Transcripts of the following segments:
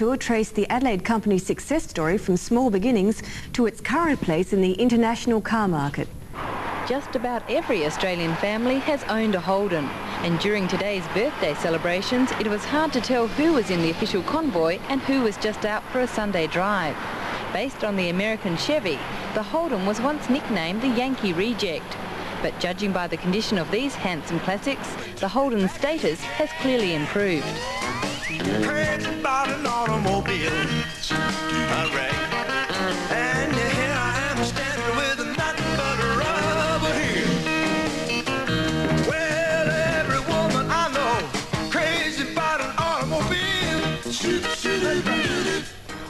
Tour traced the Adelaide company's success story from small beginnings to its current place in the international car market. Just about every Australian family has owned a Holden, and during today's birthday celebrations it was hard to tell who was in the official convoy and who was just out for a Sunday drive. Based on the American Chevy, the Holden was once nicknamed the Yankee Reject. But judging by the condition of these handsome classics, the Holden's status has clearly improved. Crazy about an automobile, and here I am standing with nothing but a rubber heel. Well, every woman I know, crazy about an automobile. Shoot, shoot, shoot.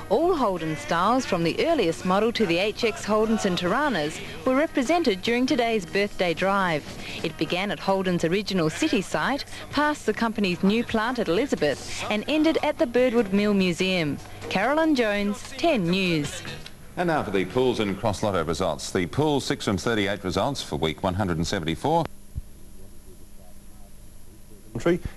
All Holden styles, from the earliest model to the HX Holdens and Tiranas, were represented during today's birthday drive. It began at Holden's original city site, past the company's new plant at Elizabeth, and ended at the Birdwood Mill Museum. Carolyn Jones, 10 News. And now for the pools and cross lotto results. The pool 6 from 38 results for week 174.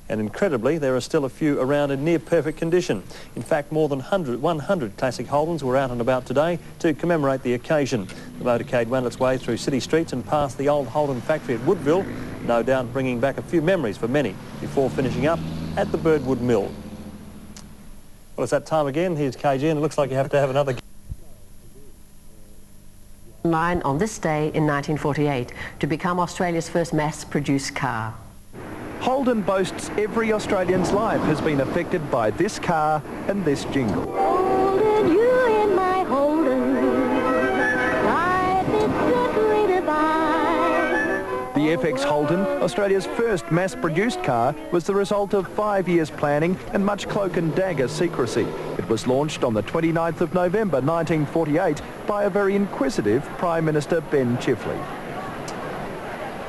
And incredibly, there are still a few around in near perfect condition. In fact, more than 100 classic Holdens were out and about today to commemorate the occasion. The motorcade wound its way through city streets and past the old Holden factory at Woodville, no doubt bringing back a few memories for many, before finishing up at the Birdwood Mill. Well, it's that time again. Here's KG, and it looks like you have to have another line on this day in 1948 to become Australia's first mass-produced car. Holden boasts every Australian's life has been affected by this car and this jingle. Holden, you in my Holden, life is separated by. The FX Holden, Australia's first mass-produced car, was the result of 5 years planning and much cloak and dagger secrecy. It was launched on the 29th of November 1948 by a very inquisitive Prime Minister Ben Chifley.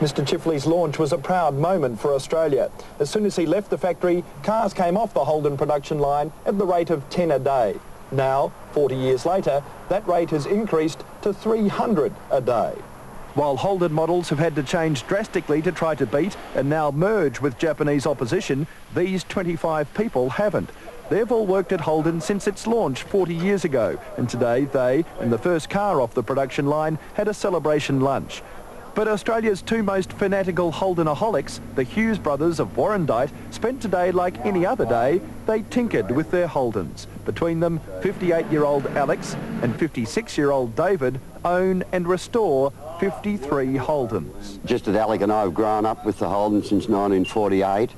Mr Chifley's launch was a proud moment for Australia. As soon as he left the factory, cars came off the Holden production line at the rate of 10 a day. Now, 40 years later, that rate has increased to 300 a day. While Holden models have had to change drastically to try to beat and now merge with Japanese opposition, these 25 people haven't. They've all worked at Holden since its launch 40 years ago, and today they, and the first car off the production line, had a celebration lunch. But Australia's two most fanatical Holdenaholics, the Hughes brothers of Warrandyte, spent today like any other day. They tinkered with their Holdens. Between them, 58-year-old Alex and 56-year-old David own and restore 53 Holdens. Just that Alec and I have grown up with the Holden since 1948,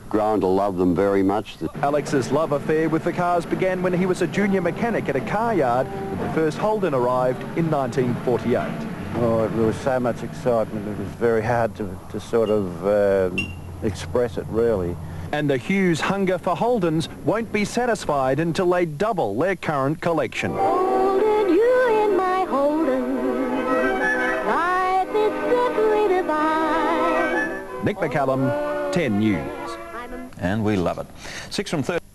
grown to love them very much. Alex's love affair with the cars began when he was a junior mechanic at a car yard when the first Holden arrived in 1948. Oh, there was so much excitement, it was very hard to sort of express it, really. And the Hughes' hunger for Holdens won't be satisfied until they double their current collection. Holden, you in my Holden, life is separated by. Nick McCallum, 10 News. And we love it. 6 from 30.